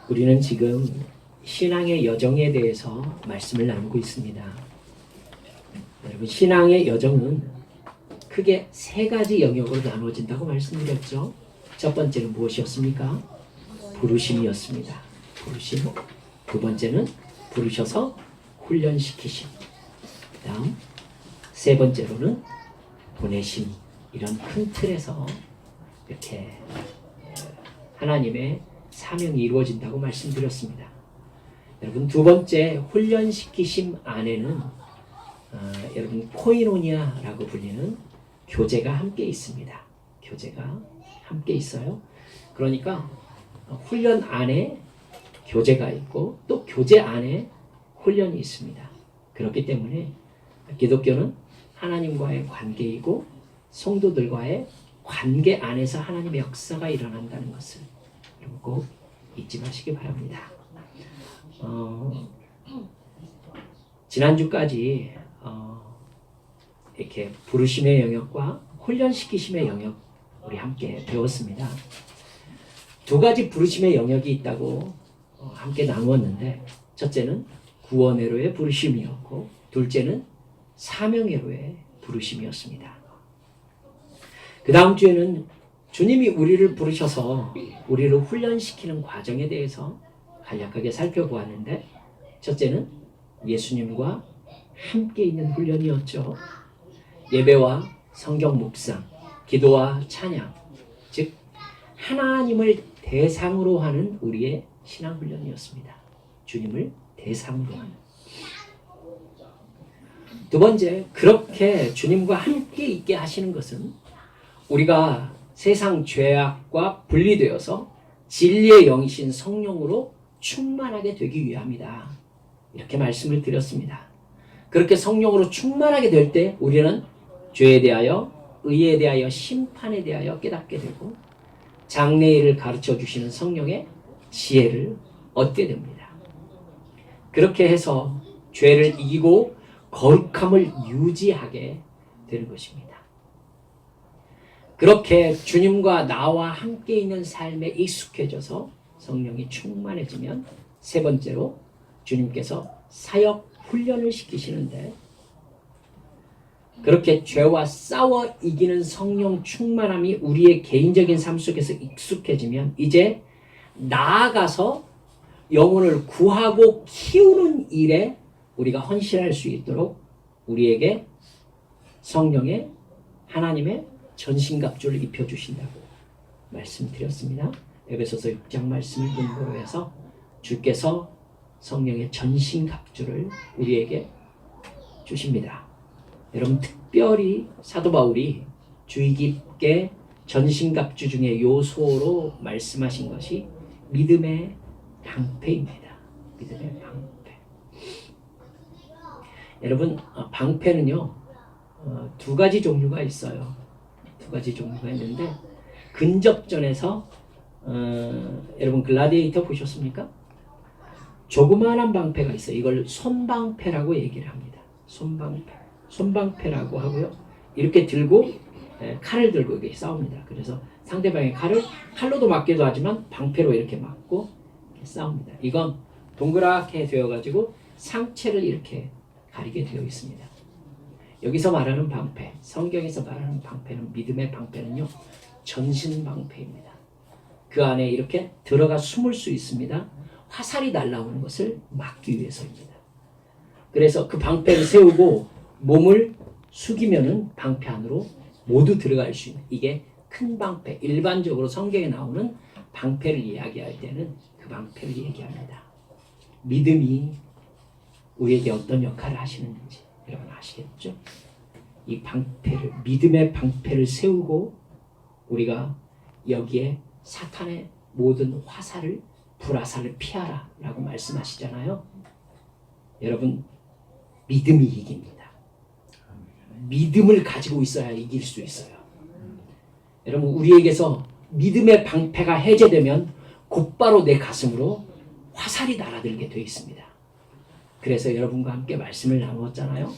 우리는 지금 신앙의 여정에 대해서 말씀을 나누고 있습니다. 여러분, 신앙의 여정은 크게 세 가지 영역으로 나누어진다고 말씀드렸죠. 첫 번째는 무엇이었습니까? 부르심이었습니다. 부르심. 두 번째는 부르셔서 훈련시키심. 다음 세 번째로는 보내심. 이런 큰 틀에서 이렇게 하나님의 사명이 이루어진다고 말씀드렸습니다. 여러분, 두 번째 훈련시키심 안에는 여러분 코이노니아라고 불리는 교제가 함께 있습니다. 교제가 함께 있어요. 그러니까 훈련 안에 교제가 있고 또 교제 안에 훈련이 있습니다. 그렇기 때문에 기독교는 하나님과의 관계이고 성도들과의 관계 안에서 하나님의 역사가 일어난다는 것을 여러분 꼭 잊지 마시기 바랍니다. 지난주까지 이렇게 부르심의 영역과 훈련시키심의 영역 우리 함께 배웠습니다. 두 가지 부르심의 영역이 있다고 함께 나누었는데, 첫째는 구원회로의 부르심이었고 둘째는 사명회로의 부르심이었습니다. 그 다음 주에는 주님이 우리를 부르셔서 우리를 훈련시키는 과정에 대해서 간략하게 살펴보았는데, 첫째는 예수님과 함께 있는 훈련이었죠. 예배와 성경 묵상, 기도와 찬양, 즉 하나님을 대상으로 하는 우리의 신앙 훈련이었습니다. 주님을 대상으로 하는. 두 번째, 그렇게 주님과 함께 있게 하시는 것은 우리가 세상 죄악과 분리되어서 진리의 영이신 성령으로 충만하게 되기 위함이다. 이렇게 말씀을 드렸습니다. 그렇게 성령으로 충만하게 될 때 우리는 죄에 대하여, 의에 대하여, 심판에 대하여 깨닫게 되고 장래일을 가르쳐 주시는 성령의 지혜를 얻게 됩니다. 그렇게 해서 죄를 이기고 거룩함을 유지하게 되는 것입니다. 그렇게 주님과 나와 함께 있는 삶에 익숙해져서 성령이 충만해지면 세 번째로 주님께서 사역 훈련을 시키시는데, 그렇게 죄와 싸워 이기는 성령 충만함이 우리의 개인적인 삶 속에서 익숙해지면 이제 나아가서 영혼을 구하고 키우는 일에 우리가 헌신할 수 있도록 우리에게 성령의 하나님의 전신갑주를 입혀주신다고 말씀드렸습니다. 에베소서 6장 말씀을 근거로 해서 주께서 성령의 전신갑주를 우리에게 주십니다. 여러분, 특별히 사도 바울이 주의 깊게 전신갑주 중에 요소로 말씀하신 것이 믿음의 방패입니다. 믿음의 방패. 여러분, 방패는요 두 가지 종류가 있어요. 두 가지 종류가 있는데, 근접전에서 여러분 글라디에이터 보셨습니까? 조그마한 방패가 있어요. 이걸 손방패라고 얘기를 합니다. 손방패라고 하고요. 이렇게 들고 칼을 들고 이렇게 싸웁니다. 그래서 상대방의 칼로도 맞기도 하지만 방패로 이렇게 맞고 이렇게 싸웁니다. 이건 동그랗게 되어가지고 상체를 이렇게 가리게 되어 있습니다. 여기서 말하는 방패, 성경에서 말하는 방패는, 믿음의 방패는요 전신 방패입니다. 그 안에 이렇게 들어가 숨을 수 있습니다. 화살이 날아오는 것을 막기 위해서입니다. 그래서 그 방패를 세우고 몸을 숙이면은 방패 안으로 모두 들어갈 수 있는, 이게 큰 방패, 일반적으로 성경에 나오는 방패를 이야기할 때는 그 방패를 얘기합니다. 믿음이 우리에게 어떤 역할을 하시는지 여러분 아시겠죠? 이 방패를, 믿음의 방패를 세우고 우리가 여기에 사탄의 모든 화살을, 불화살을 피하라 라고 말씀하시잖아요. 여러분, 믿음이 이깁니다. 믿음을 가지고 있어야 이길 수 있어요. 여러분, 우리에게서 믿음의 방패가 해제되면 곧바로 내 가슴으로 화살이 날아들게 되어 있습니다. 그래서 여러분과 함께 말씀을 나누었잖아요.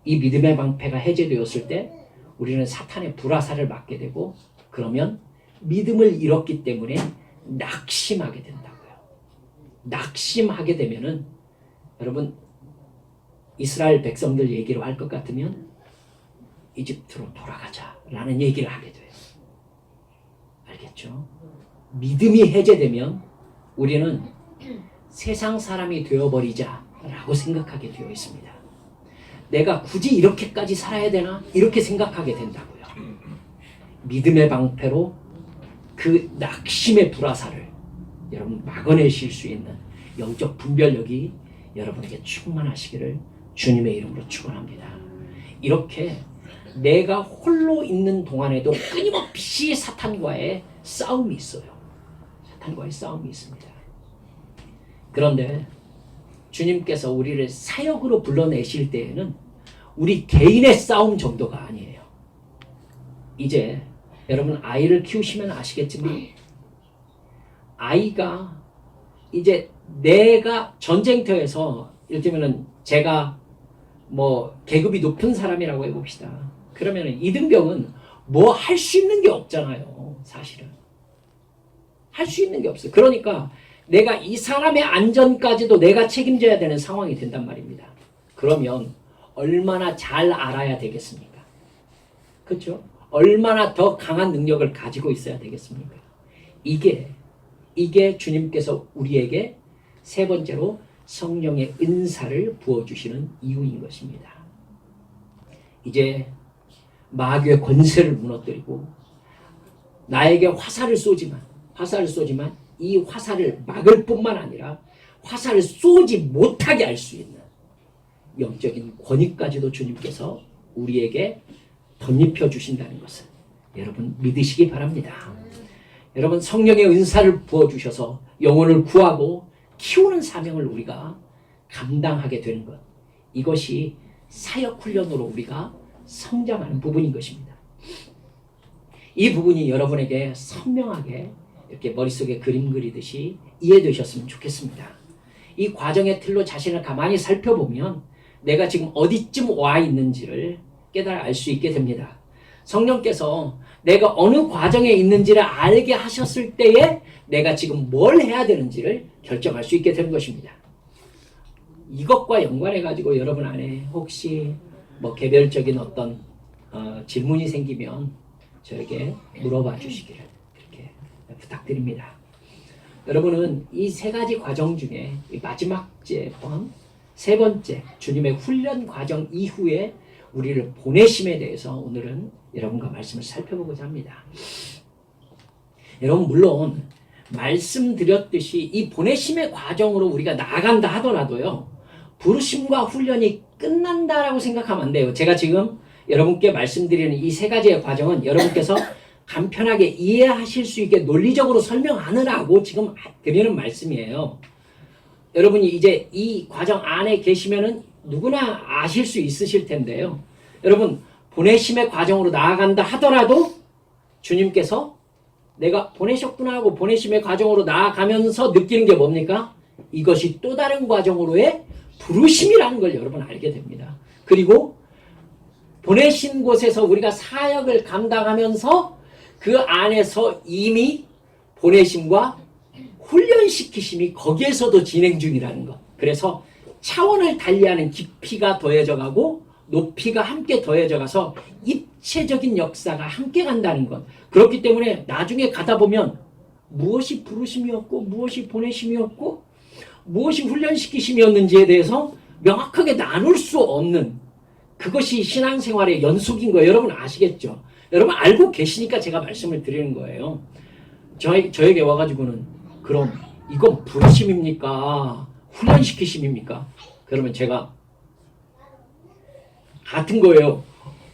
이 믿음의 방패가 해제되었을 때 우리는 사탄의 불화살을 맞게 되고, 그러면 믿음을 잃었기 때문에 낙심하게 된다고요. 낙심하게 되면은 여러분 이스라엘 백성들 얘기로 할 것 같으면 이집트로 돌아가자라는 얘기를 하게 돼요. 알겠죠? 믿음이 해제되면 우리는 세상 사람이 되어버리자라고 생각하게 되어 있습니다. 내가 굳이 이렇게까지 살아야 되나? 이렇게 생각하게 된다고요. 믿음의 방패로 그 낙심의 불화살을 여러분 막아내실 수 있는 영적 분별력이 여러분에게 충만하시기를 주님의 이름으로 축원합니다. 이렇게 내가 홀로 있는 동안에도 끊임없이 사탄과의 싸움이 있어요. 사탄과의 싸움이 있습니다. 그런데 주님께서 우리를 사역으로 불러내실 때에는 우리 개인의 싸움 정도가 아니에요. 이제 여러분 아이를 키우시면 아시겠지만 아이가 이제 내가 전쟁터에서 이를테면은 제가 뭐 계급이 높은 사람이라고 해봅시다. 그러면은 이등병은 뭐 할 수 있는 게 없잖아요. 사실은 할 수 있는 게 없어요. 그러니까 내가 이 사람의 안전까지도 내가 책임져야 되는 상황이 된단 말입니다. 그러면 얼마나 잘 알아야 되겠습니까? 그렇죠? 얼마나 더 강한 능력을 가지고 있어야 되겠습니까? 이게 주님께서 우리에게 세 번째로 성령의 은사를 부어주시는 이유인 것입니다. 이제 마귀의 권세를 무너뜨리고 나에게 화살을 쏘지만 이 화살을 막을 뿐만 아니라 화살을 쏘지 못하게 할 수 있는 영적인 권위까지도 주님께서 우리에게 덧입혀 주신다는 것을 여러분 믿으시기 바랍니다. 여러분 성령의 은사를 부어주셔서 영혼을 구하고 키우는 사명을 우리가 감당하게 되는 것, 이것이 사역훈련으로 우리가 성장하는 부분인 것입니다. 이 부분이 여러분에게 선명하게 이렇게 머릿속에 그림 그리듯이 이해되셨으면 좋겠습니다. 이 과정의 틀로 자신을 가만히 살펴보면 내가 지금 어디쯤 와 있는지를 깨달아 알 수 있게 됩니다. 성령께서 내가 어느 과정에 있는지를 알게 하셨을 때에 내가 지금 뭘 해야 되는지를 결정할 수 있게 되는 것입니다. 이것과 연관해 가지고 여러분 안에 혹시 뭐 개별적인 어떤 질문이 생기면 저에게 물어봐 주시기를 이렇게 부탁드립니다. 여러분은 이 세 가지 과정 중에 마지막 포함 세 번째 주님의 훈련 과정 이후에 우리를 보내심에 대해서 오늘은 여러분과 말씀을 살펴보고자 합니다. 여러분 물론 말씀드렸듯이 이 보내심의 과정으로 우리가 나아간다 하더라도요, 부르심과 훈련이 끝난다라고 생각하면 안 돼요. 제가 지금 여러분께 말씀드리는 이 세 가지의 과정은 여러분께서 간편하게 이해하실 수 있게 논리적으로 설명하느라고 지금 드리는 말씀이에요. 여러분이 이제 이 과정 안에 계시면은 누구나 아실 수 있으실 텐데요. 여러분 보내심의 과정으로 나아간다 하더라도 주님께서 내가 보내셨구나 하고 보내심의 과정으로 나아가면서 느끼는 게 뭡니까? 이것이 또 다른 과정으로의 부르심이라는 걸 여러분 알게 됩니다. 그리고 보내신 곳에서 우리가 사역을 감당하면서 그 안에서 이미 보내심과 훈련시키심이 거기에서도 진행 중이라는 것. 그래서 차원을 달리하는 깊이가 더해져 가고 높이가 함께 더해져 가서 입체적인 역사가 함께 간다는 것. 그렇기 때문에 나중에 가다 보면 무엇이 부르심이었고 무엇이 보내심이었고 무엇이 훈련시키심이었는지에 대해서 명확하게 나눌 수 없는, 그것이 신앙생활의 연속인 거예요. 여러분 아시겠죠? 여러분 알고 계시니까 제가 말씀을 드리는 거예요. 저에게 와가지고는 그럼 이건 부르심입니까? 훈련시키심입니까? 그러면 제가 같은 거예요.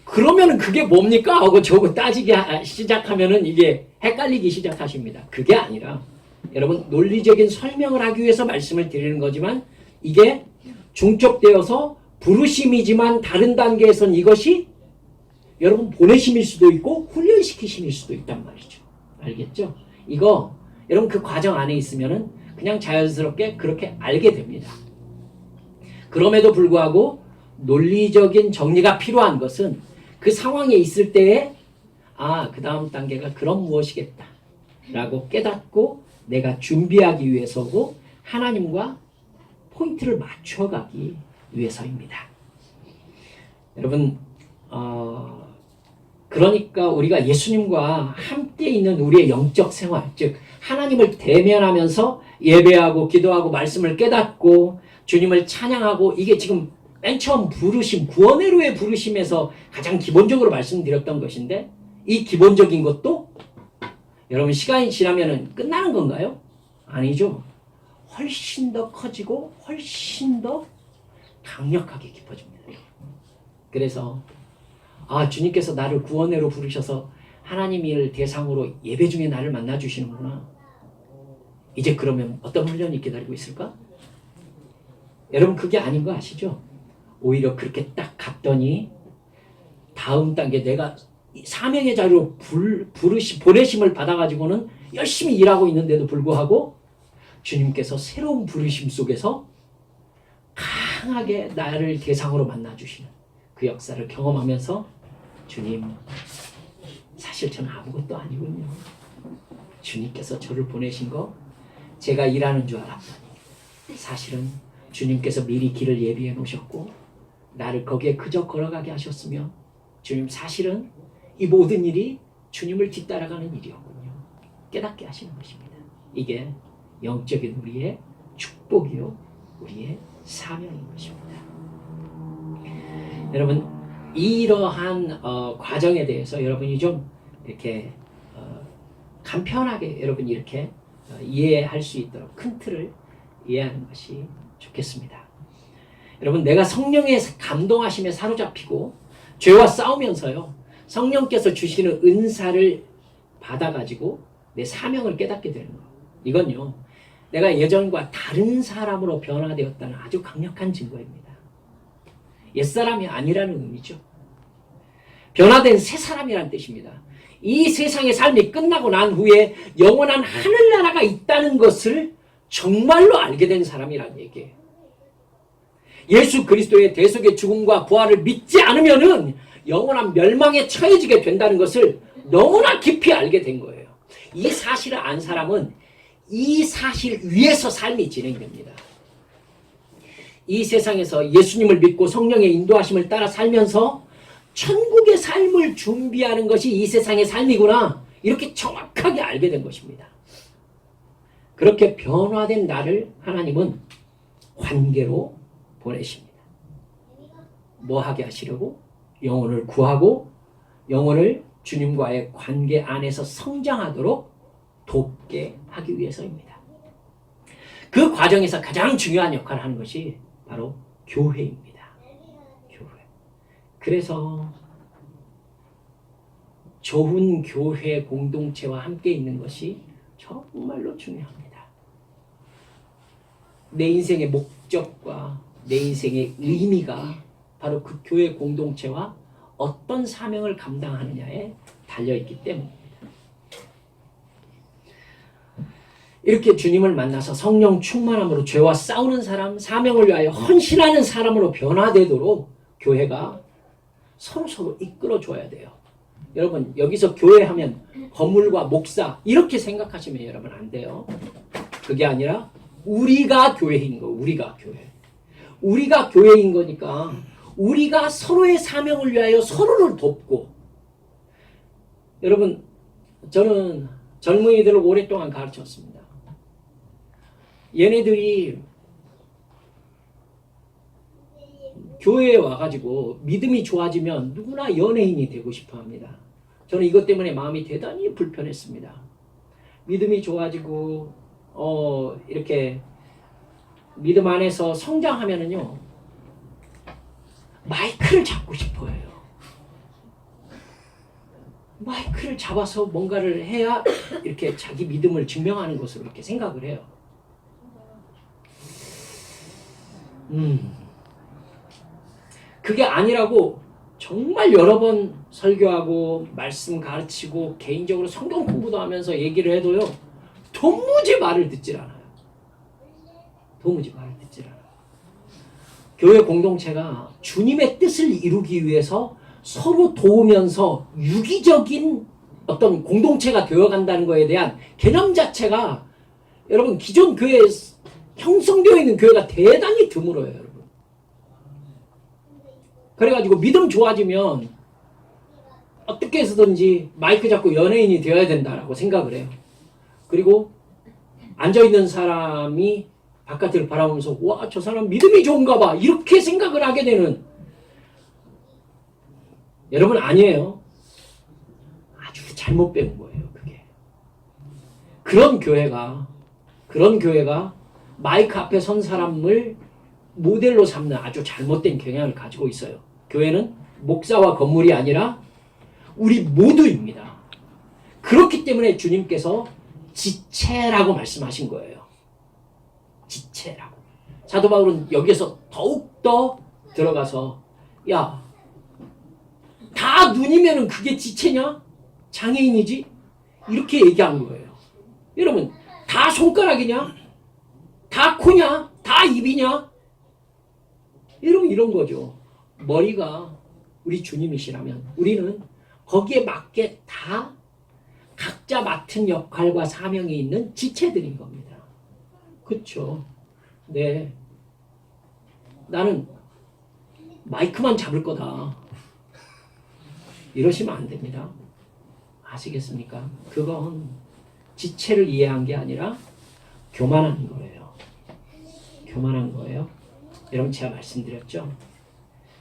그러면은 그게 뭡니까? 하고 저거 따지기 시작하면은 이게 헷갈리기 시작하십니다. 그게 아니라 여러분 논리적인 설명을 하기 위해서 말씀을 드리는 거지만 이게 중첩되어서 부르심이지만 다른 단계에선 이것이 여러분 보내심일 수도 있고 훈련시키심일 수도 있단 말이죠. 알겠죠? 이거 여러분 그 과정 안에 있으면은 그냥 자연스럽게 그렇게 알게 됩니다. 그럼에도 불구하고 논리적인 정리가 필요한 것은 그 상황에 있을 때에 그 다음 단계가 그런 무엇이겠다 라고 깨닫고 내가 준비하기 위해서고 하나님과 포인트를 맞춰가기 위해서입니다. 여러분, 그러니까 우리가 예수님과 함께 있는 우리의 영적 생활, 즉 하나님을 대면하면서 예배하고 기도하고 말씀을 깨닫고 주님을 찬양하고, 이게 지금 맨 처음 부르심, 구원의로의 부르심에서 가장 기본적으로 말씀드렸던 것인데, 이 기본적인 것도 여러분 시간이 지나면 끝나는 건가요? 아니죠. 훨씬 더 커지고 훨씬 더 강력하게 깊어집니다. 그래서 주님께서 나를 구원회로 부르셔서 하나님을 대상으로 예배 중에 나를 만나주시는구나. 이제 그러면 어떤 훈련이 기다리고 있을까? 여러분, 그게 아닌 거 아시죠? 오히려 그렇게 딱 갔더니 다음 단계, 내가 사명의 자리로 보내심을 받아가지고는 열심히 일하고 있는데도 불구하고 주님께서 새로운 부르심 속에서 강하게 나를 대상으로 만나주시는 그 역사를 경험하면서, 주님, 사실 저는 아무것도 아니군요. 주님께서 저를 보내신 거 제가 일하는 줄 알았더니 사실은 주님께서 미리 길을 예비해 놓으셨고 나를 거기에 그저 걸어가게 하셨으며, 주님, 사실은 이 모든 일이 주님을 뒤따라가는 일이었군요. 깨닫게 하시는 것입니다. 이게 영적인 우리의 축복이요, 우리의 사명인 것입니다. 여러분, 이러한 과정에 대해서 여러분이 좀 이렇게 간편하게 여러분이 이렇게 이해할 수 있도록 큰 틀을 이해하는 것이 좋겠습니다. 여러분, 내가 성령의 감동하심에 사로잡히고 죄와 싸우면서요, 성령께서 주시는 은사를 받아가지고 내 사명을 깨닫게 되는 거, 이건요, 내가 예전과 다른 사람으로 변화되었다는 아주 강력한 증거입니다. 옛사람이 아니라는 의미죠. 변화된 새 사람이라는 뜻입니다. 이 세상의 삶이 끝나고 난 후에 영원한 하늘나라가 있다는 것을 정말로 알게 된 사람이라는 얘기예요. 예수 그리스도의 대속의 죽음과 부활을 믿지 않으면은 영원한 멸망에 처해지게 된다는 것을 너무나 깊이 알게 된 거예요. 이 사실을 안 사람은 이 사실 위에서 삶이 진행됩니다. 이 세상에서 예수님을 믿고 성령의 인도하심을 따라 살면서 천국의 삶을 준비하는 것이 이 세상의 삶이구나, 이렇게 정확하게 알게 된 것입니다. 그렇게 변화된 나를 하나님은 관계로 보내십니다. 뭐 하게 하시려고? 영혼을 구하고 영혼을 주님과의 관계 안에서 성장하도록 돕게 하기 위해서입니다. 그 과정에서 가장 중요한 역할을 하는 것이 바로 교회입니다. 교회. 그래서 좋은 교회 공동체와 함께 있는 것이 정말로 중요합니다. 내 인생의 목적과 내 인생의 의미가 바로 그 교회 공동체와 어떤 사명을 감당하느냐에 달려있기 때문입니다. 이렇게 주님을 만나서 성령 충만함으로 죄와 싸우는 사람, 사명을 위하여 헌신하는 사람으로 변화되도록 교회가 서로 이끌어줘야 돼요. 여러분, 여기서 교회하면 건물과 목사 이렇게 생각하시면 여러분 안 돼요. 그게 아니라 우리가 교회인 거, 우리가 교회. 우리가 교회인 거니까 우리가 서로의 사명을 위하여 서로를 돕고, 여러분, 저는 젊은이들을 오랫동안 가르쳤습니다. 얘네들이 교회에 와가지고 믿음이 좋아지면 누구나 연예인이 되고 싶어 합니다. 저는 이것 때문에 마음이 대단히 불편했습니다. 믿음이 좋아지고 이렇게 믿음 안에서 성장하면은요, 마이크를 잡고 싶어 해요. 마이크를 잡아서 뭔가를 해야 이렇게 자기 믿음을 증명하는 것으로 이렇게 생각을 해요. 그게 아니라고 정말 여러 번 설교하고 말씀 가르치고 개인적으로 성경 공부도 하면서 얘기를 해도요, 도무지 말을 듣질 않아요. 도무지 말을 듣질 않아요. 교회 공동체가 주님의 뜻을 이루기 위해서 서로 도우면서 유기적인 어떤 공동체가 되어간다는 것에 대한 개념 자체가 여러분 기존 교회 형성되어 있는 교회가 대단히 드물어요, 여러분. 그래가지고 믿음 좋아지면 어떻게 해서든지 마이크 잡고 연예인이 되어야 된다라고 생각을 해요. 그리고 앉아있는 사람이 바깥을 바라보면서 와, 저 사람 믿음이 좋은가 봐, 이렇게 생각을 하게 되는, 여러분 아니에요. 아주 잘못 배운 거예요, 그게. 그런 교회가 마이크 앞에 선 사람을 모델로 삼는 아주 잘못된 경향을 가지고 있어요. 교회는 목사와 건물이 아니라 우리 모두입니다. 그렇기 때문에 주님께서 지체라고 말씀하신 거예요. 지체라고. 사도 바울은 여기에서 더욱더 들어가서 야, 다 눈이면은 그게 지체냐? 장애인이지? 이렇게 얘기한 거예요. 여러분, 다 손가락이냐? 다 코냐? 다 입이냐? 여러분, 이런 거죠. 머리가 우리 주님이시라면 우리는 거기에 맞게 다 각자 맡은 역할과 사명이 있는 지체들인 겁니다. 그렇죠? 네. 나는 마이크만 잡을 거다, 이러시면 안 됩니다. 아시겠습니까? 그건 지체를 이해한 게 아니라 교만한 거예요. 교만한 거예요. 여러분, 제가 말씀드렸죠?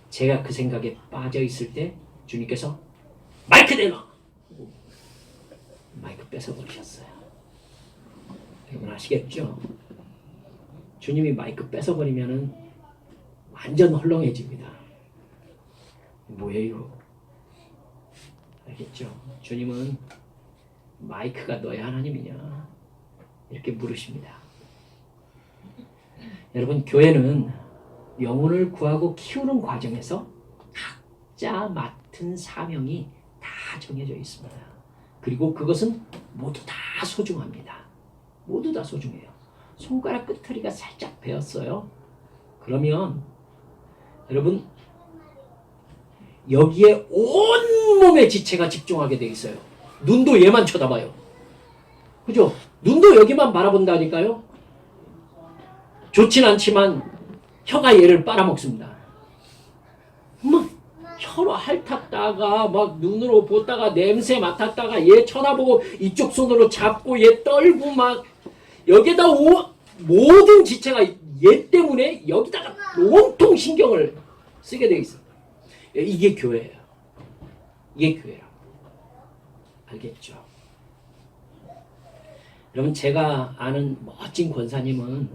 제가 그 생각에 빠져 있을 때 주님께서 마이크 내놔! 마이크 뺏어버리셨어요. 여러분 아시겠죠? 주님이 마이크 뺏어버리면은 완전 헐렁해집니다. 뭐예요? 알겠죠? 주님은 마이크가 너의 하나님이냐? 이렇게 물으십니다. 여러분, 교회는 영혼을 구하고 키우는 과정에서 각자 맡은 사명이 다 정해져 있습니다. 그리고 그것은 모두 다 소중합니다. 모두 다 소중해요. 손가락 끝터리가 살짝 베었어요. 그러면 여러분, 여기에 온몸의 지체가 집중하게 돼 있어요. 눈도 얘만 쳐다봐요. 그죠? 눈도 여기만 바라본다니까요. 좋진 않지만 혀가 얘를 빨아먹습니다. 막 혀로 핥았다가 막 눈으로 보다가 냄새 맡았다가 얘 쳐다보고 이쪽 손으로 잡고 얘 떨고 막 여기다 모든 지체가 얘 때문에 여기다가 온통 신경을 쓰게 돼 있어요. 이게 교회예요. 이게 교회라고. 알겠죠? 여러분, 제가 아는 멋진 권사님은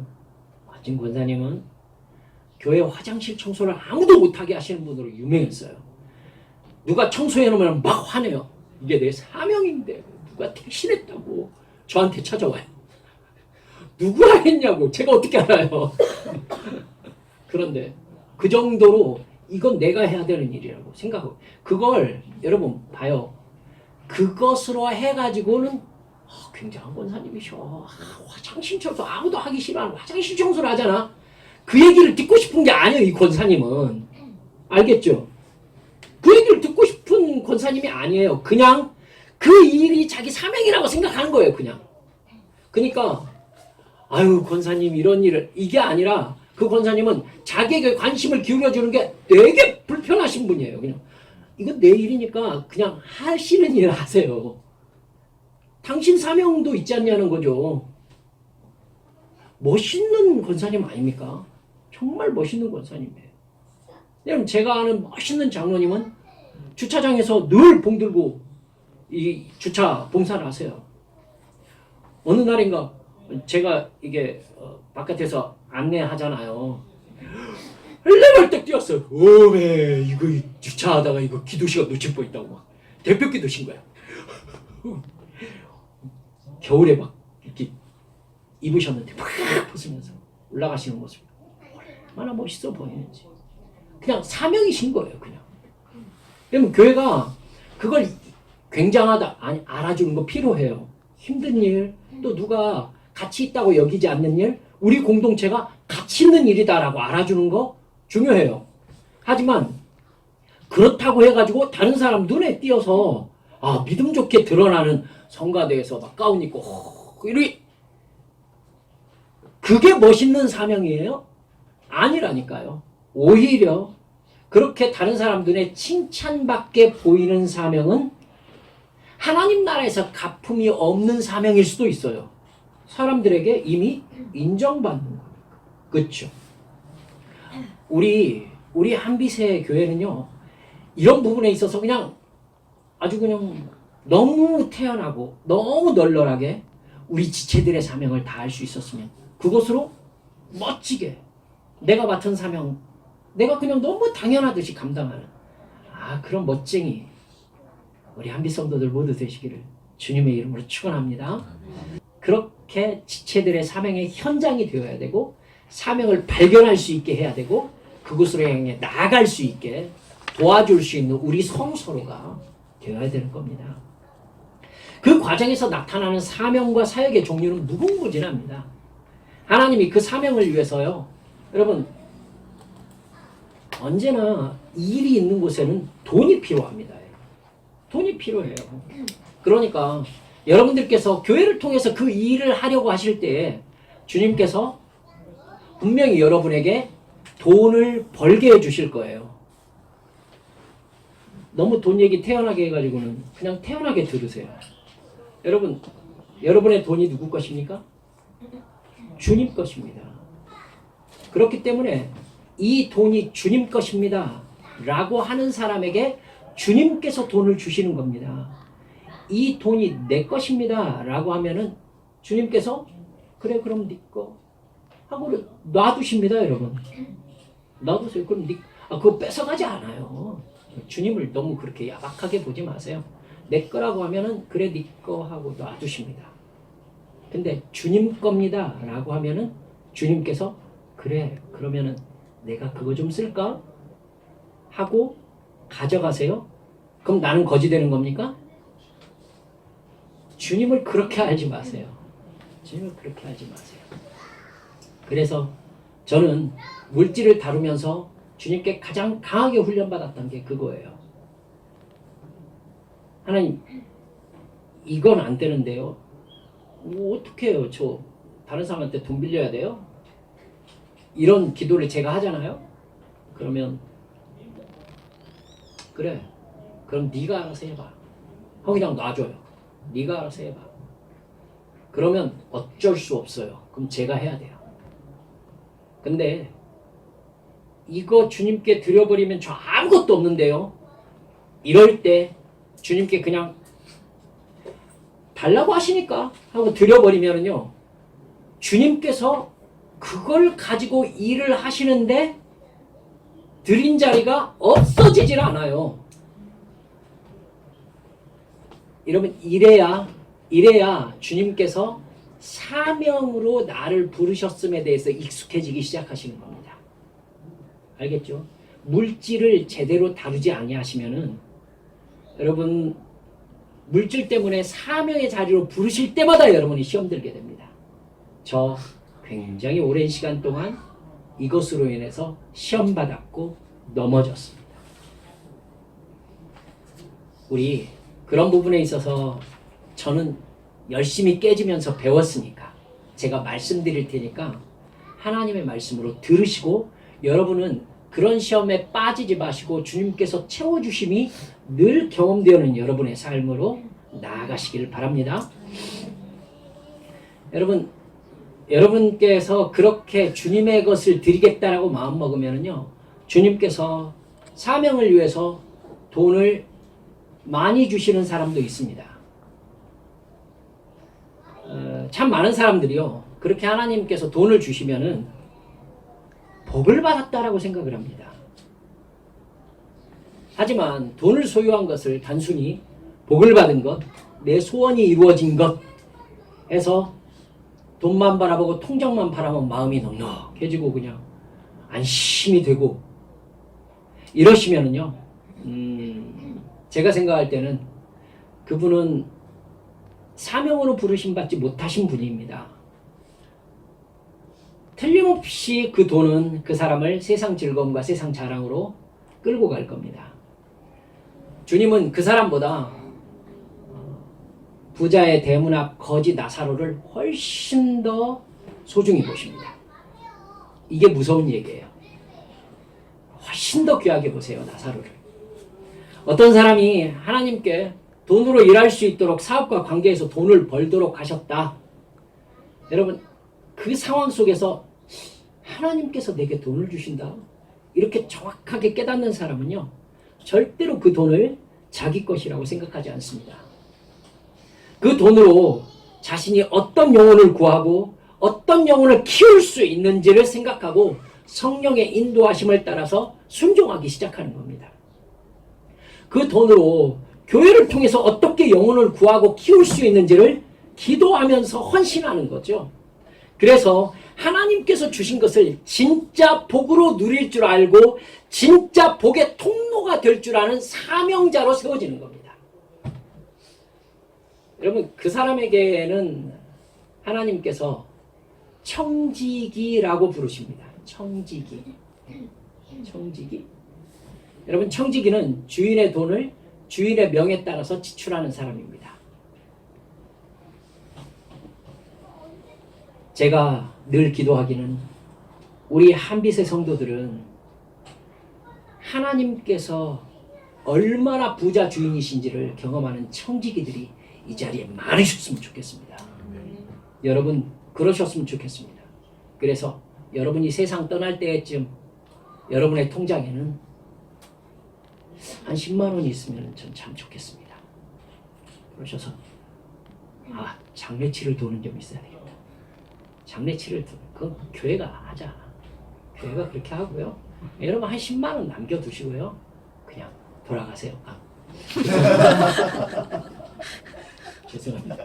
교회 화장실 청소를 아무도 못하게 하시는 분으로 유명했어요. 누가 청소해놓으면 막 화내요. 이게 내 사명인데 누가 택신했다고 저한테 찾아와요. 누구가 했냐고. 제가 어떻게 알아요. 그런데 그 정도로 이건 내가 해야 되는 일이라고 생각하고, 그걸 여러분 봐요. 그것으로 해가지고는 굉장한 권사님이셔. 화장실 청소 아무도 하기 싫어하는 화장실 청소를 하잖아. 그 얘기를 듣고 싶은 게 아니에요, 이 권사님은. 알겠죠? 그 얘기를 듣고 싶은 권사님이 아니에요. 그냥 그 일이 자기 사명이라고 생각하는 거예요, 그냥. 그러니까 아유, 권사님 이런 일을, 이게 아니라 그 권사님은 자기에게 관심을 기울여주는 게 되게 불편하신 분이에요. 그냥 이건 내 일이니까 그냥 하시는 일을 하세요. 당신 사명도 있지 않냐는 거죠. 멋있는 권사님 아닙니까? 정말 멋있는 권사님이에요. 여러분, 제가 아는 멋있는 장로님은 주차장에서 늘 봉 들고 이 주차 봉사를 하세요. 어느 날인가 제가 이게 바깥에서 안내하잖아요. 레벌떡 뛰었어요. 오메, 이거 주차하다가 이거 기도시간 놓칠 뻔했다고 막 대표 기도신 거야. 겨울에 막 이렇게 입으셨는데 막 벗으면서 올라가시는 모습 얼마나 멋있어 보이는지. 그냥 사명이신 거예요, 그냥. 그러면 교회가 그걸 굉장하다, 아니, 알아주는 거 필요해요. 힘든 일, 또 누가 가치 있다고 여기지 않는 일, 우리 공동체가 가치 있는 일이다라고 알아주는 거 중요해요. 하지만 그렇다고 해가지고 다른 사람 눈에 띄어서 믿음 좋게 드러나는 성가대에서 막 가운 입고 이렇게 그게 멋있는 사명이에요? 아니라니까요. 오히려 그렇게 다른 사람 눈에 칭찬받게 보이는 사명은 하나님 나라에서 가품이 없는 사명일 수도 있어요. 사람들에게 이미 인정받는 거니까. 그렇죠? 우리 한비세 교회는요, 이런 부분에 있어서 그냥 아주 그냥 너무 태연하고 너무 널널하게 우리 지체들의 사명을 다할 수 있었으면 그것으로 멋지게 내가 맡은 사명, 내가 그냥 너무 당연하듯이 감당하는 그런 멋쟁이 우리 한비 성도들 모두 되시기를 주님의 이름으로 축원합니다. 그렇게 지체들의 사명의 현장이 되어야 되고 사명을 발견할 수 있게 해야 되고 그곳으로 향해 나아갈 수 있게 도와줄 수 있는 우리 성서로가 되어야 되는 겁니다. 그 과정에서 나타나는 사명과 사역의 종류는 무궁무진합니다. 하나님이 그 사명을 위해서요, 여러분, 언제나 일이 있는 곳에는 돈이 필요합니다. 돈이 필요해요. 그러니까 여러분들께서 교회를 통해서 그 일을 하려고 하실 때 주님께서 분명히 여러분에게 돈을 벌게 해주실 거예요. 너무 돈 얘기 태연하게 해가지고는 그냥 태연하게 들으세요. 여러분, 여러분의 돈이 누구 것입니까? 주님 것입니다. 그렇기 때문에 이 돈이 주님 것입니다 라고 하는 사람에게 주님께서 돈을 주시는 겁니다. 이 돈이 내 것입니다 라고 하면은 주님께서 그래 그럼 네 거 하고 놔두십니다. 여러분, 놔두세요. 그럼 그거 뺏어가지 않아요. 주님을 너무 그렇게 야박하게 보지 마세요. 내 거라고 하면은 그래 네 거 하고 놔두십니다. 근데 주님 겁니다 라고 하면은 주님께서 그래 그러면은 내가 그거 좀 쓸까? 하고 가져가세요. 그럼 나는 거지 되는 겁니까? 주님을 그렇게 알지 마세요. 주님을 그렇게 알지 마세요. 그래서 저는 물질을 다루면서 주님께 가장 강하게 훈련받았던 게 그거예요. 하나님, 이건 안 되는데요. 어떻게 해요? 저 다른 사람한테 돈 빌려야 돼요? 이런 기도를 제가 하잖아요. 그러면 그래 그럼 네가 알아서 해봐 하고 그냥 놔줘요. 네가 알아서 해봐. 그러면 어쩔 수 없어요. 그럼 제가 해야 돼요. 근데 이거 주님께 드려버리면 저 아무것도 없는데요. 이럴 때 주님께 그냥 달라고 하시니까 하고 드려버리면요, 주님께서 그걸 가지고 일을 하시는데 드린 자리가 없어지질 않아요. 여러분, 이래야 주님께서 사명으로 나를 부르셨음에 대해서 익숙해지기 시작하시는 겁니다. 알겠죠? 물질을 제대로 다루지 아니하시면은 여러분, 물질 때문에 사명의 자리로 부르실 때마다 여러분이 시험 들게 됩니다. 저 굉장히 오랜 시간 동안 이것으로 인해서 시험 받았고 넘어졌습니다. 우리 그런 부분에 있어서 저는 열심히 깨지면서 배웠으니까 제가 말씀드릴 테니까 하나님의 말씀으로 들으시고 여러분은 그런 시험에 빠지지 마시고 주님께서 채워주심이 늘 경험되는 여러분의 삶으로 나아가시기를 바랍니다. 여러분께서 그렇게 주님의 것을 드리겠다라고 마음먹으면요, 주님께서 사명을 위해서 돈을 많이 주시는 사람도 있습니다. 참 많은 사람들이요, 그렇게 하나님께서 돈을 주시면은 복을 받았다라고 생각을 합니다. 하지만 돈을 소유한 것을 단순히 복을 받은 것, 내 소원이 이루어진 것 해서 돈만 바라보고 통장만 바라보면 마음이 넉넉해지고 그냥 안심이 되고 이러시면은요, 제가 생각할 때는 그분은 사명으로 부르심 받지 못하신 분입니다. 틀림없이 그 돈은 그 사람을 세상 즐거움과 세상 자랑으로 끌고 갈 겁니다. 주님은 그 사람보다 부자의 대문 앞 거지 나사로를 훨씬 더 소중히 보십니다. 이게 무서운 얘기예요. 훨씬 더 귀하게 보세요, 나사로를. 어떤 사람이 하나님께 돈으로 일할 수 있도록 사업과 관계에서 돈을 벌도록 하셨다. 여러분, 그 상황 속에서 하나님께서 내게 돈을 주신다. 이렇게 정확하게 깨닫는 사람은요, 절대로 그 돈을 자기 것이라고 생각하지 않습니다. 그 돈으로 자신이 어떤 영혼을 구하고 어떤 영혼을 키울 수 있는지를 생각하고 성령의 인도하심을 따라서 순종하기 시작하는 겁니다. 그 돈으로 교회를 통해서 어떻게 영혼을 구하고 키울 수 있는지를 기도하면서 헌신하는 거죠. 그래서 하나님께서 주신 것을 진짜 복으로 누릴 줄 알고 진짜 복의 통로가 될 줄 아는 사명자로 세워지는 겁니다. 여러분, 그 사람에게는 하나님께서 청지기라고 부르십니다. 청지기. 여러분, 청지기는 주인의 돈을 주인의 명에 따라서 지출하는 사람입니다. 제가 늘 기도하기는 우리 한빛의 성도들은 하나님께서 얼마나 부자 주인이신지를 경험하는 청지기들이 이 자리에 많으셨으면 좋겠습니다. 여러분, 그러셨으면 좋겠습니다. 그래서 여러분이 세상 떠날 때쯤 여러분의 통장에는 한 10만 원이 있으면 전 참 좋겠습니다. 그러셔서 장례치를 도는 좀 있어야 되겠다. 장례치를 그건 교회가 하자. 교회가 그렇게 하고요. 여러분 한 10만 원 남겨두시고요. 그냥 돌아가세요. 죄송합니다.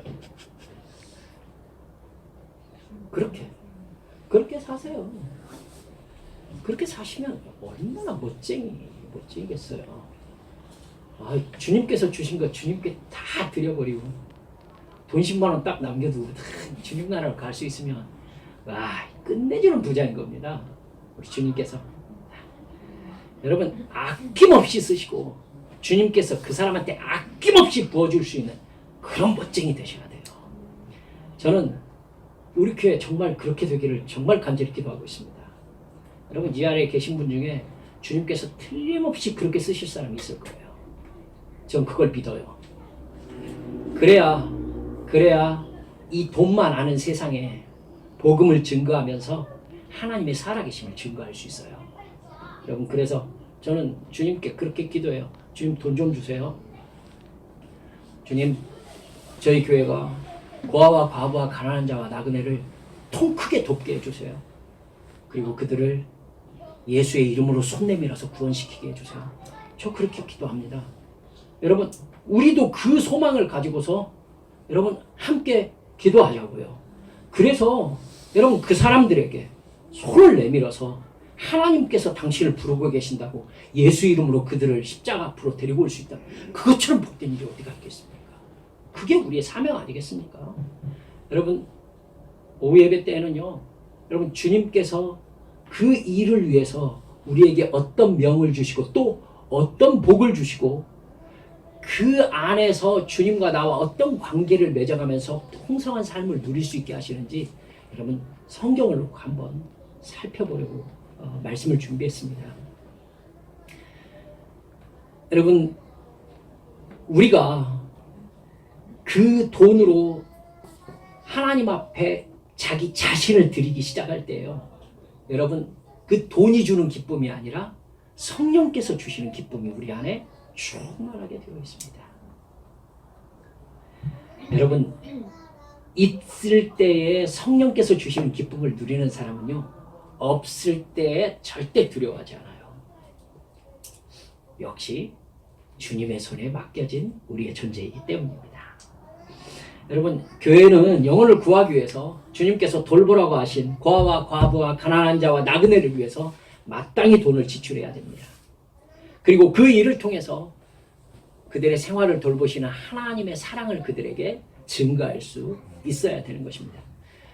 그렇게 사세요. 그렇게 사시면 얼마나 멋쟁이겠어요. 주님께서 주신 거 주님께 다 드려버리고 돈 10만 원 딱 남겨두고 주님 나라로 갈 수 있으면 끝내주는 부자인 겁니다. 우리 주님께서. 여러분, 아낌없이 쓰시고 주님께서 그 사람한테 아낌없이 부어줄 수 있는 그런 멋쟁이 되셔야 돼요. 저는 우리 교회 정말 그렇게 되기를 정말 간절히 기도하고 있습니다. 여러분, 이 아래에 계신 분 중에 주님께서 틀림없이 그렇게 쓰실 사람이 있을 거예요. 전 그걸 믿어요. 그래야 이 돈만 아는 세상에 복음을 증거하면서 하나님의 살아계심을 증거할 수 있어요. 여러분, 그래서 저는 주님께 그렇게 기도해요. 주님, 돈 좀 주세요. 주님, 저희 교회가 고아와 과부와 가난한 자와 나그네를 통 크게 돕게 해주세요. 그리고 그들을 예수의 이름으로 손 내밀어서 구원시키게 해주세요. 저 그렇게 기도합니다. 여러분, 우리도 그 소망을 가지고서 여러분 함께 기도하자고요. 그래서 여러분 그 사람들에게 손을 내밀어서 하나님께서 당신을 부르고 계신다고 예수 이름으로 그들을 십자가 앞으로 데리고 올 수 있다. 그것처럼 복된 일이 어디가 있겠습니까? 그게 우리의 사명 아니겠습니까? 여러분, 오후 예배 때는요, 여러분 주님께서 그 일을 위해서 우리에게 어떤 명을 주시고 또 어떤 복을 주시고 그 안에서 주님과 나와 어떤 관계를 맺어가면서 풍성한 삶을 누릴 수 있게 하시는지 여러분 성경을 놓고 한번 살펴보려고 말씀을 준비했습니다. 여러분, 우리가 그 돈으로 하나님 앞에 자기 자신을 드리기 시작할 때예요. 여러분, 그 돈이 주는 기쁨이 아니라 성령께서 주시는 기쁨이 우리 안에 충만하게 되어 있습니다. 여러분, 있을 때에 성령께서 주시는 기쁨을 누리는 사람은요, 없을 때에 절대 두려워하지 않아요. 역시 주님의 손에 맡겨진 우리의 존재이기 때문입니다. 여러분, 교회는 영혼을 구하기 위해서 주님께서 돌보라고 하신 고아와 과부와 가난한 자와 나그네를 위해서 마땅히 돈을 지출해야 됩니다. 그리고 그 일을 통해서 그들의 생활을 돌보시는 하나님의 사랑을 그들에게 증거할 수 있어야 되는 것입니다.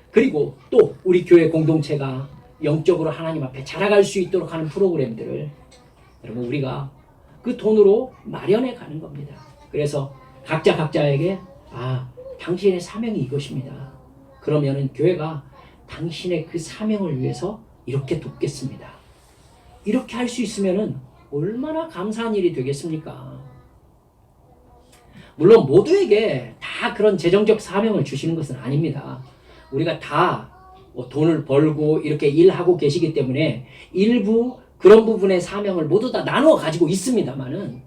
그리고 또 우리 교회 공동체가 영적으로 하나님 앞에 자라갈 수 있도록 하는 프로그램들을 여러분 우리가 그 돈으로 마련해 가는 겁니다. 그래서 각자에게 당신의 사명이 이것입니다. 그러면은 교회가 당신의 그 사명을 위해서 이렇게 돕겠습니다. 이렇게 할 수 있으면은 얼마나 감사한 일이 되겠습니까? 물론 모두에게 다 그런 재정적 사명을 주시는 것은 아닙니다. 우리가 다 돈을 벌고 이렇게 일하고 계시기 때문에 일부 그런 부분의 사명을 모두 다 나누어 가지고 있습니다만은,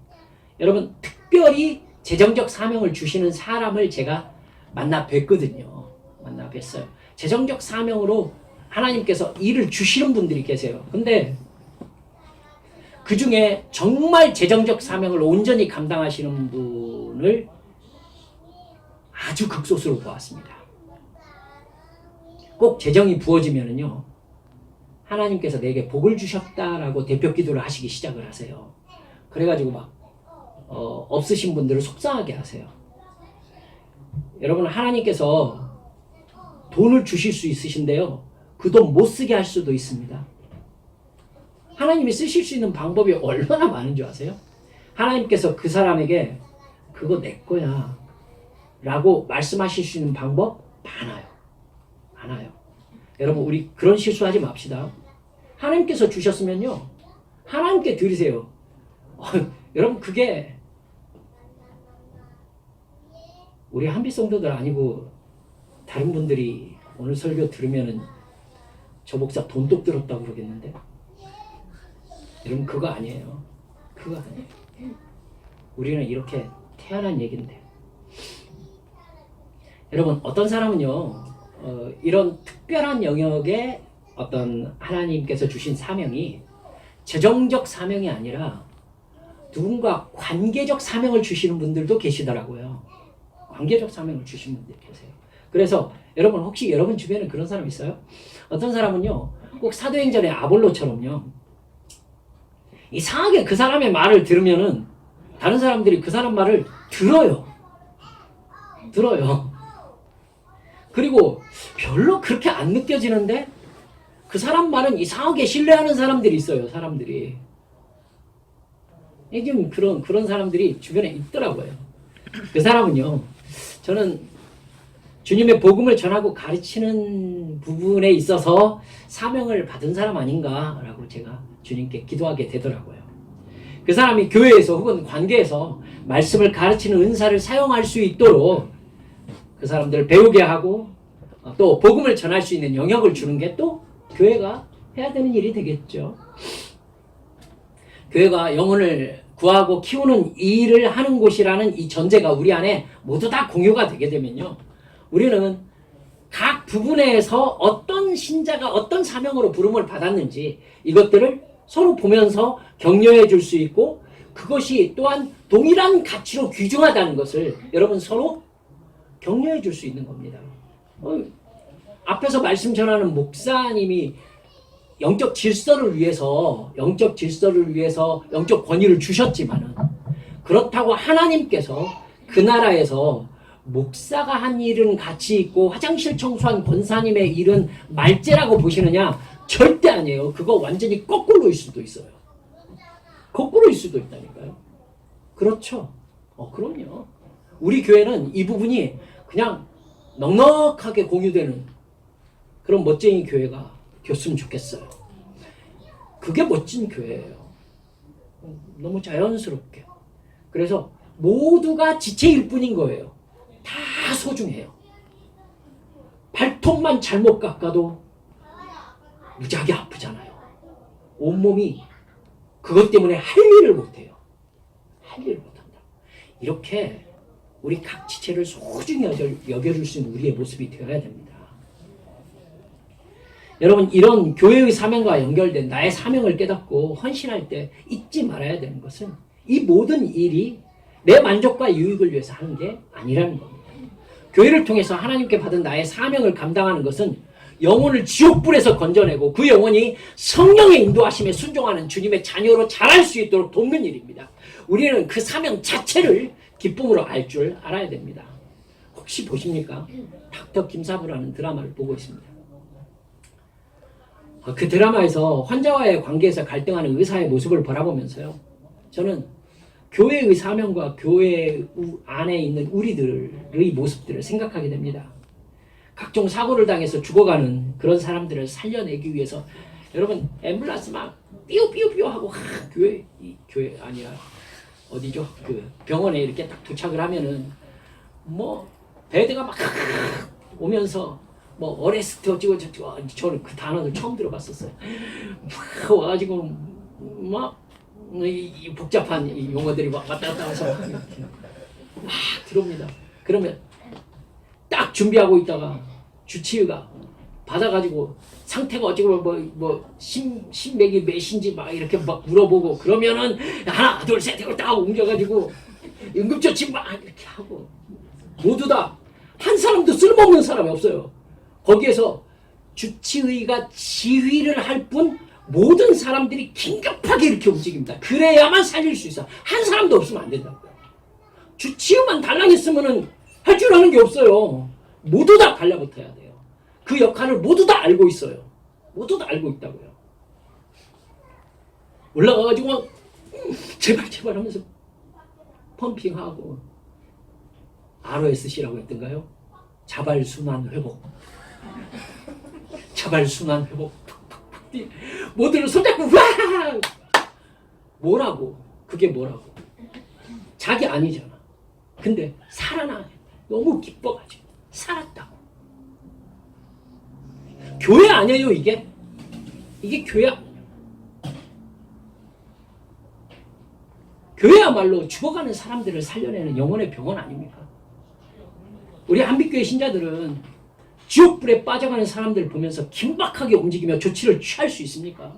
여러분 특별히 재정적 사명을 주시는 사람을 제가 만나 뵀거든요. 만나 뵀어요. 재정적 사명으로 하나님께서 일을 주시는 분들이 계세요. 근데 그 중에 정말 재정적 사명을 온전히 감당하시는 분을 아주 극소수로 보았습니다. 꼭 재정이 부어지면은요, 하나님께서 내게 복을 주셨다라고 대표 기도를 하시기 시작을 하세요. 그래가지고 막 없으신 분들을 속상하게 하세요. 여러분, 하나님께서 돈을 주실 수 있으신데요, 그 돈 못 쓰게 할 수도 있습니다. 하나님이 쓰실 수 있는 방법이 얼마나 많은 줄 아세요? 하나님께서 그 사람에게 그거 내 거야 라고 말씀하실 수 있는 방법 많아요. 많아요. 여러분, 우리 그런 실수하지 맙시다. 하나님께서 주셨으면요, 하나님께 드리세요. 여러분, 그게 우리 한빛 성도들 아니고 다른 분들이 오늘 설교 들으면은 저 목사 돈독 들었다고 그러겠는데, 여러분 그거 아니에요. 그거 아니에요. 우리는 이렇게 태어난 얘기인데. 여러분, 어떤 사람은요, 이런 특별한 영역에 어떤 하나님께서 주신 사명이 재정적 사명이 아니라 누군가 관계적 사명을 주시는 분들도 계시더라고요. 관계적 사명을 주시는 분들이 계세요. 그래서 여러분, 혹시 여러분 주변에 그런 사람 있어요? 어떤 사람은요, 꼭 사도행전의 아볼로처럼요, 이상하게 그 사람의 말을 들으면은 다른 사람들이 그 사람 말을 들어요. 그리고 별로 그렇게 안 느껴지는데 그 사람 말은 이상하게 신뢰하는 사람들이 있어요. 사람들이. 좀 그런 사람들이 주변에 있더라고요. 그 사람은요, 저는 주님의 복음을 전하고 가르치는 부분에 있어서 사명을 받은 사람 아닌가라고 제가 주님께 기도하게 되더라고요. 그 사람이 교회에서 혹은 관계에서 말씀을 가르치는 은사를 사용할 수 있도록 그 사람들을 배우게 하고 또 복음을 전할 수 있는 영역을 주는 게 또 교회가 해야 되는 일이 되겠죠. 교회가 영혼을 구하고 키우는 일을 하는 곳이라는 이 전제가 우리 안에 모두 다 공유가 되게 되면요, 우리는 각 부분에서 어떤 신자가 어떤 사명으로 부름을 받았는지 이것들을 서로 보면서 격려해 줄 수 있고, 그것이 또한 동일한 가치로 귀중하다는 것을 여러분 서로 격려해 줄 수 있는 겁니다. 앞에서 말씀 전하는 목사님이 영적 질서를 위해서 영적 권위를 주셨지만은, 그렇다고 하나님께서 그 나라에서 목사가 한 일은 가치 있고 화장실 청소한 권사님의 일은 말재라고 보시느냐? 절대 아니에요. 그거 완전히 거꾸로일 수도 있어요. 거꾸로일 수도 있다니까요. 그렇죠? 그럼요. 우리 교회는 이 부분이 그냥 넉넉하게 공유되는 그런 멋쟁이 교회가 됐으면 좋겠어요. 그게 멋진 교회예요. 너무 자연스럽게. 그래서 모두가 지체일 뿐인 거예요. 다 소중해요. 발톱만 잘못 깎아도 무지하게 아프잖아요. 온몸이 그것 때문에 할 일을 못해요. 할 일을 못한다. 이렇게 우리 각 지체를 소중히 여겨줄 수 있는 우리의 모습이 되어야 됩니다. 여러분, 이런 교회의 사명과 연결된 나의 사명을 깨닫고 헌신할 때 잊지 말아야 되는 것은 이 모든 일이 내 만족과 유익을 위해서 하는 게 아니라는 겁니다. 교회를 통해서 하나님께 받은 나의 사명을 감당하는 것은 영혼을 지옥불에서 건져내고 그 영혼이 성령의 인도하심에 순종하는 주님의 자녀로 자랄 수 있도록 돕는 일입니다. 우리는 그 사명 자체를 기쁨으로 알 줄 알아야 됩니다. 혹시 보십니까? 닥터 김사부라는 드라마를 보고 있습니다. 그 드라마에서 환자와의 관계에서 갈등하는 의사의 모습을 바라보면서요, 저는 교회의 사명과 교회 안에 있는 우리들의 모습들을 생각하게 됩니다. 각종 사고를 당해서 죽어가는 그런 사람들을 살려내기 위해서 여러분 앰뷸런스 막 삐요삐요삐요 하고 교회 아니야 어디죠? 그 병원에 이렇게 딱 도착을 하면은 뭐 배드가 막 오면서 뭐 어레스트 어찌고 저찌고 저는 그 단어를 처음 들어봤었어요. 막 와가지고 막 이 복잡한 이 용어들이 막 왔다 갔다 해서 막 들어옵니다. 그러면 딱 준비하고 있다가 주치의가 받아가지고 상태가 어찌고 심맥이 몇인지 막 이렇게 막 물어보고 그러면은 하나 둘 셋 이걸 딱 옮겨가지고 응급조치 막 이렇게 하고 모두 다 한 사람도 쓸모없는 사람이 없어요. 거기에서 주치의가 지휘를 할 뿐 모든 사람들이 긴급하게 이렇게 움직입니다. 그래야만 살릴 수 있어. 한 사람도 없으면 안 된다고요. 주치의만 달랑했으면은 할 줄 아는 게 없어요. 모두 다 달라붙어야 돼요. 그 역할을 모두 다 알고 있어요. 모두 다 알고 있다고요. 올라가가지고 제발 제발 하면서 펌핑하고 ROSC라고 했던가요? 자발순환 회복. 자발순환 회복. 모두를 손잡고 와! 뭐라고? 그게 뭐라고? 자기 아니잖아. 근데 살아나. 너무 기뻐가지고 살았다고. 교회 아니에요 이게? 이게 교회 아니에요. 교회야말로 죽어가는 사람들을 살려내는 영혼의 병원 아닙니까? 우리 한빛교회 신자들은 지옥불에 빠져가는 사람들을 보면서 긴박하게 움직이며 조치를 취할 수 있습니까?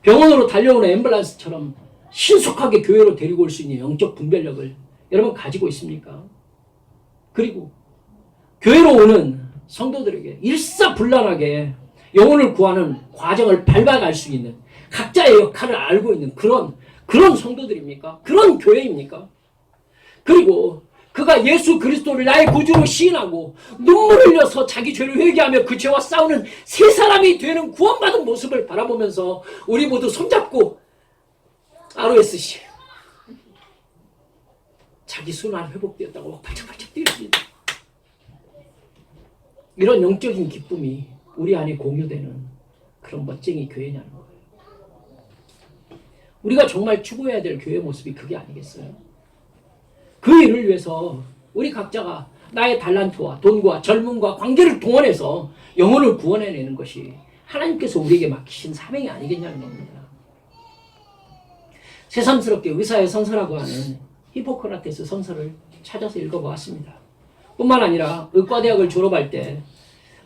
병원으로 달려오는 앰뷸런스처럼 신속하게 교회로 데리고 올 수 있는 영적 분별력을 여러분 가지고 있습니까? 그리고 교회로 오는 성도들에게 일사불란하게 영혼을 구하는 과정을 밟아갈 수 있는 각자의 역할을 알고 있는 그런 성도들입니까? 그런 교회입니까? 그리고 그가 예수 그리스도를 나의 구주로 시인하고 눈물을 흘려서 자기 죄를 회개하며 그 죄와 싸우는 새 사람이 되는 구원받은 모습을 바라보면서 우리 모두 손잡고 ROSC 자기 순환 회복되었다고 발짝발짝 뛰었습니다. 이런 영적인 기쁨이 우리 안에 공유되는 그런 멋쟁이 교회냐는 거예요. 우리가 정말 추구해야 될 교회 모습이 그게 아니겠어요? 그 일을 위해서 우리 각자가 나의 달란트와 돈과 젊음과 관계를 동원해서 영혼을 구원해내는 것이 하나님께서 우리에게 맡기신 사명이 아니겠냐는 겁니다. 새삼스럽게 의사의 선서라고 하는 히포크라테스 선서를 찾아서 읽어보았습니다. 뿐만 아니라 의과대학을 졸업할 때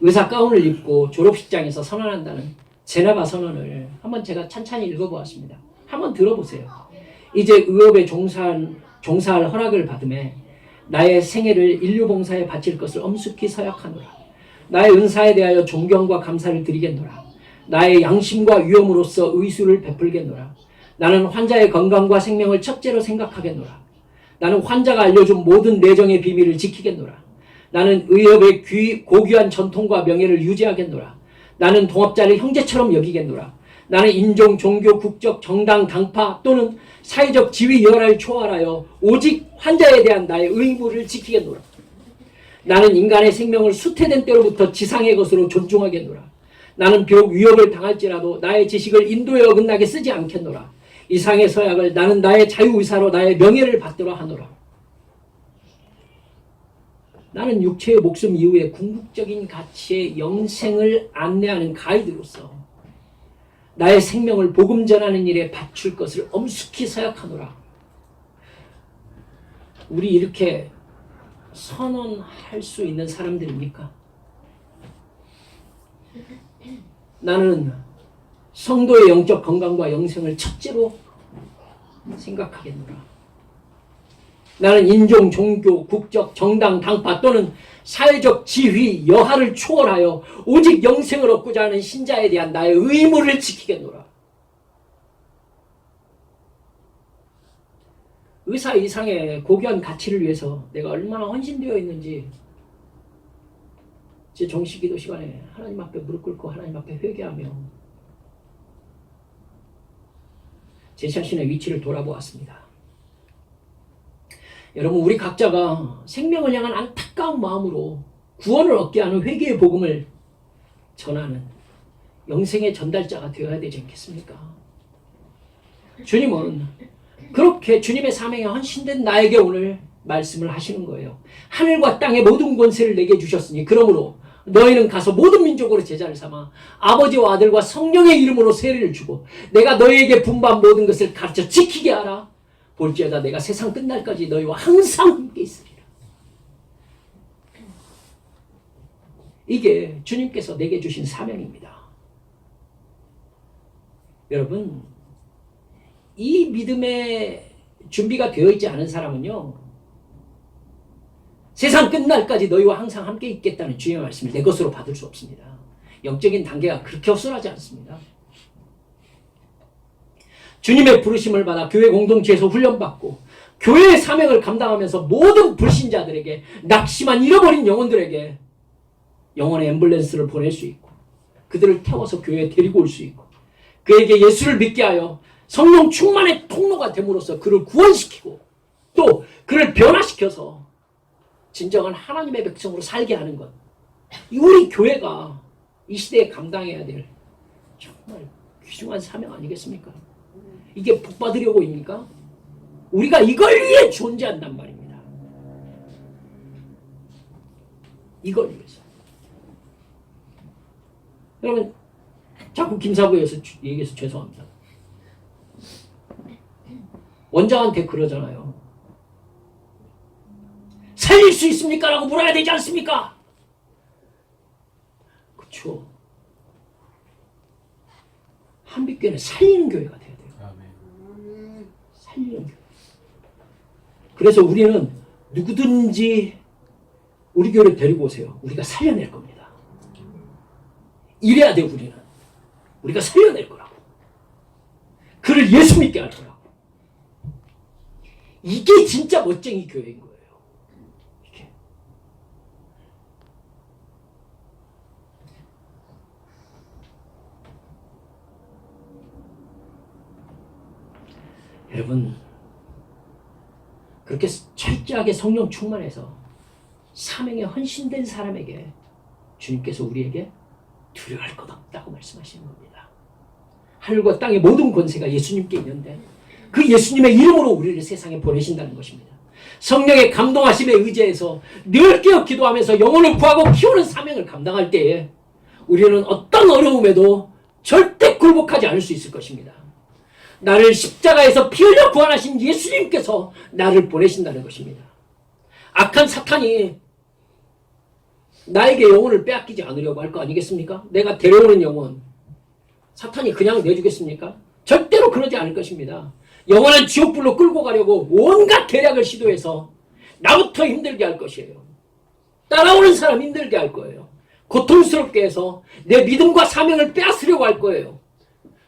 의사 가운을 입고 졸업식장에서 선언한다는 제네바 선언을 한번 제가 찬찬히 읽어보았습니다. 한번 들어보세요. 이제 의업에 종사할 허락을 받음에 나의 생애를 인류봉사에 바칠 것을 엄숙히 서약하노라. 나의 은사에 대하여 존경과 감사를 드리겠노라. 나의 양심과 위엄으로서 의수를 베풀겠노라. 나는 환자의 건강과 생명을 첫째로 생각하겠노라. 나는 환자가 알려준 모든 내정의 비밀을 지키겠노라. 나는 의협의 고귀한 전통과 명예를 유지하겠노라. 나는 동업자를 형제처럼 여기겠노라. 나는 인종, 종교, 국적, 정당, 당파 또는 사회적 지위 열화를 초월하여 오직 환자에 대한 나의 의무를 지키겠노라. 나는 인간의 생명을 수태된 때로부터 지상의 것으로 존중하겠노라. 나는 비록 위협을 당할지라도 나의 지식을 인도에 어긋나게 쓰지 않겠노라. 이상의 서약을 나는 나의 자유의사로 나의 명예를 받도록 하노라. 나는 육체의 목숨 이후에 궁극적인 가치의 영생을 안내하는 가이드로서 나의 생명을 복음 전하는 일에 바칠 것을 엄숙히 서약하노라. 우리 이렇게 선언할 수 있는 사람들입니까? 나는 성도의 영적 건강과 영생을 첫째로 생각하겠노라. 나는 인종, 종교, 국적, 정당, 당파 또는 사회적 지위, 여하를 초월하여 오직 영생을 얻고자 하는 신자에 대한 나의 의무를 지키겠노라. 의사 이상의 고귀한 가치를 위해서 내가 얼마나 헌신되어 있는지 제 정식기도 시간에 하나님 앞에 무릎 꿇고 하나님 앞에 회개하며 제 자신의 위치를 돌아보았습니다. 여러분, 우리 각자가 생명을 향한 안타까운 마음으로 구원을 얻게 하는 회개의 복음을 전하는 영생의 전달자가 되어야 되지 않겠습니까? 주님은 그렇게 주님의 사명에 헌신된 나에게 오늘 말씀을 하시는 거예요. 하늘과 땅의 모든 권세를 내게 주셨으니 그러므로 너희는 가서 모든 민족으로 제자를 삼아 아버지와 아들과 성령의 이름으로 세례를 주고 내가 너희에게 분부한 모든 것을 가르쳐 지키게 하라. 볼지어다 내가 세상 끝날까지 너희와 항상 함께 있으리라. 이게 주님께서 내게 주신 사명입니다. 여러분, 이 믿음의 준비가 되어 있지 않은 사람은요, 세상 끝날까지 너희와 항상 함께 있겠다는 주님의 말씀을 내 것으로 받을 수 없습니다. 영적인 단계가 그렇게 허술하지 않습니다. 주님의 부르심을 받아 교회 공동체에서 훈련받고 교회의 사명을 감당하면서 모든 불신자들에게, 낙심한 잃어버린 영혼들에게 영혼의 앰뷸런스를 보낼 수 있고 그들을 태워서 교회에 데리고 올 수 있고 그에게 예수를 믿게 하여 성령 충만의 통로가 됨으로써 그를 구원시키고 또 그를 변화시켜서 진정한 하나님의 백성으로 살게 하는 것, 우리 교회가 이 시대에 감당해야 될 정말 귀중한 사명 아니겠습니까? 이게 복 받으려고입니까? 우리가 이걸 위해 존재한단 말입니다. 이걸 위해서. 여러분, 자꾸 김사부에서 얘기해서 죄송합니다. 원장한테 그러잖아요. 살릴 수 있습니까? 라고 물어야 되지 않습니까? 그렇죠. 한빛교회는 살리는 교회가 돼야 돼요. 살리는 교회. 그래서 우리는 누구든지 우리 교회를 데리고 오세요. 우리가 살려낼 겁니다. 이래야 돼. 우리가 살려낼 거라고. 그를 예수 믿게 할 거라고. 이게 진짜 멋쟁이 교회인 거예요. 이게. 여러분, 그렇게 철저하게 성령 충만해서 사명에 헌신된 사람에게 주님께서 우리에게 두려워할 것 없다고 말씀하시는 겁니다. 하늘과 땅의 모든 권세가 예수님께 있는데 그 예수님의 이름으로 우리를 세상에 보내신다는 것입니다. 성령의 감동하심에 의지해서 늘 깨어 기도하면서 영혼을 구하고 키우는 사명을 감당할 때에 우리는 어떤 어려움에도 절대 굴복하지 않을 수 있을 것입니다. 나를 십자가에서 피 흘려 구원하신 예수님께서 나를 보내신다는 것입니다. 악한 사탄이 나에게 영혼을 빼앗기지 않으려고 할 거 아니겠습니까? 내가 데려오는 영혼, 사탄이 그냥 내주겠습니까? 절대로 그러지 않을 것입니다. 영원한 지옥불로 끌고 가려고 온갖 계략을 시도해서 나부터 힘들게 할 것이에요. 따라오는 사람 힘들게 할 거예요. 고통스럽게 해서 내 믿음과 사명을 빼앗으려고 할 거예요.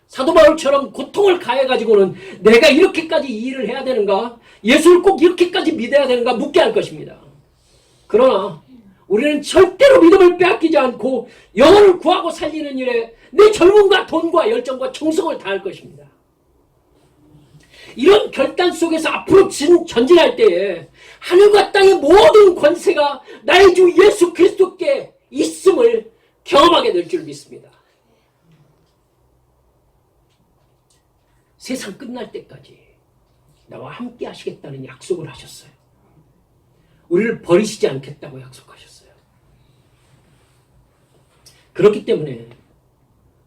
사도 바울처럼 고통을 가해가지고는 내가 이렇게까지 이 일을 해야 되는가? 예수를 꼭 이렇게까지 믿어야 되는가? 묻게 할 것입니다. 그러나 우리는 절대로 믿음을 빼앗기지 않고 영혼을 구하고 살리는 일에 내 젊음과 돈과 열정과 정성을 다할 것입니다. 이런 결단 속에서 앞으로 전진할 때에 하늘과 땅의 모든 권세가 나의 주 예수 그리스도께 있음을 경험하게 될 줄 믿습니다. 세상 끝날 때까지 나와 함께 하시겠다는 약속을 하셨어요. 우리를 버리시지 않겠다고 약속하셨어요. 그렇기 때문에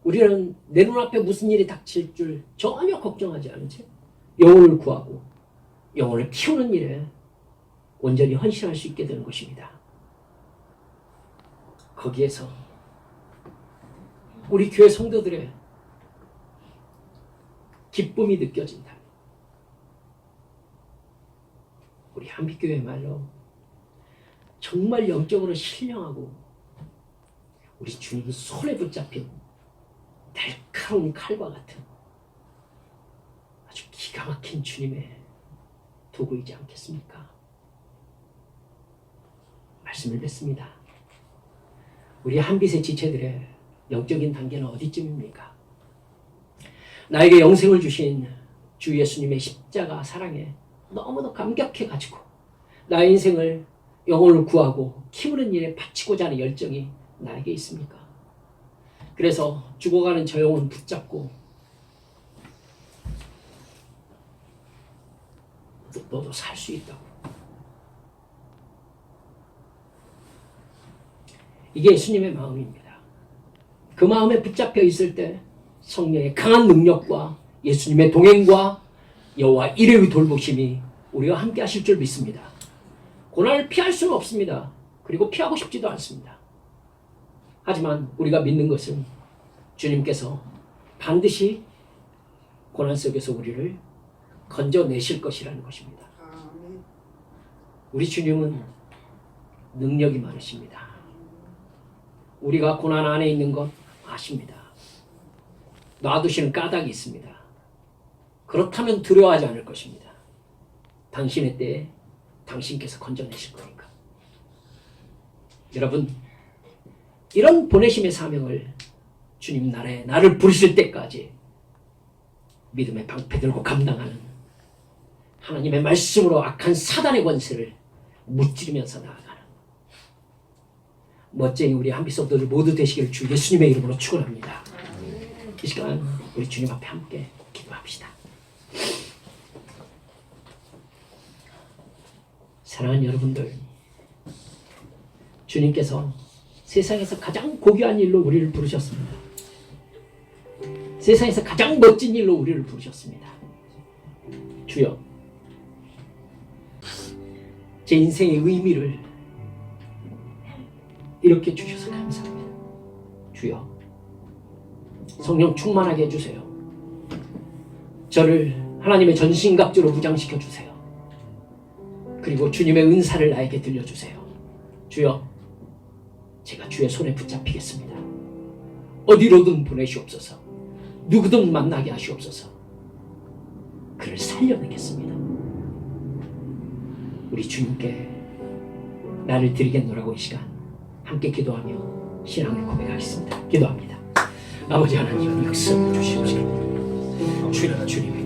우리는 내 눈앞에 무슨 일이 닥칠 줄 전혀 걱정하지 않은 채 영혼을 구하고 영혼을 키우는 일에 온전히 헌신할 수 있게 되는 것입니다. 거기에서 우리 교회 성도들의 기쁨이 느껴진다. 우리 한빛교회말로 정말 영적으로 신령하고 우리 주님 손에 붙잡힌 날카로운 칼과 같은 아주 기가 막힌 주님의 도구이지 않겠습니까? 말씀을 뵙습니다. 우리 한빛의 지체들의 영적인 단계는 어디쯤입니까? 나에게 영생을 주신 주 예수님의 십자가 사랑에 너무도 감격해가지고 나의 인생을 영혼을 구하고 키우는 일에 바치고자 하는 열정이 나에게 있습니까? 그래서 죽어가는 저 영혼 붙잡고 너도 살 수 있다고. 이게 예수님의 마음입니다. 그 마음에 붙잡혀 있을 때 성령의 강한 능력과 예수님의 동행과 여호와 이레의 돌보심이 우리와 함께 하실 줄 믿습니다. 고난을 피할 수는 없습니다. 그리고 피하고 싶지도 않습니다. 하지만 우리가 믿는 것은 주님께서 반드시 고난 속에서 우리를 건져내실 것이라는 것입니다. 우리 주님은 능력이 많으십니다. 우리가 고난 안에 있는 것 아십니다. 놔두시는 까닭이 있습니다. 그렇다면 두려워하지 않을 것입니다. 당신의 때에 당신께서 건져내실 거니까. 여러분, 이런 보내심의 사명을 주님 나라에 나를 부르실 때까지 믿음의 방패 들고 감당하는 하나님의 말씀으로 악한 사단의 권세를 무찌르면서 나아가는 멋쟁이 우리 한비속도들 모두 되시기를 주 예수님의 이름으로 축원합니다. 이 시간 우리 주님 앞에 함께 기도합시다. 사랑하는 여러분들, 주님께서 세상에서 가장 고귀한 일로 우리를 부르셨습니다. 세상에서 가장 멋진 일로 우리를 부르셨습니다. 주여, 제 인생의 의미를 이렇게 주셔서 감사합니다. 주여, 성령 충만하게 해주세요. 저를 하나님의 전신갑주로 무장시켜 주세요. 그리고 주님의 은사를 나에게 들려주세요. 주여, 제가 주의 손에 붙잡히겠습니다. 어디로든 보내시옵소서. 누구든 만나게 하시옵소서. 그를 살려내겠습니다. 우리 주님께 나를 드리겠노라고 이 시간 함께 기도하며 신앙을 고백하겠습니다. 기도합니다. 아버지 하나님, 역사해 주시옵시고 주님의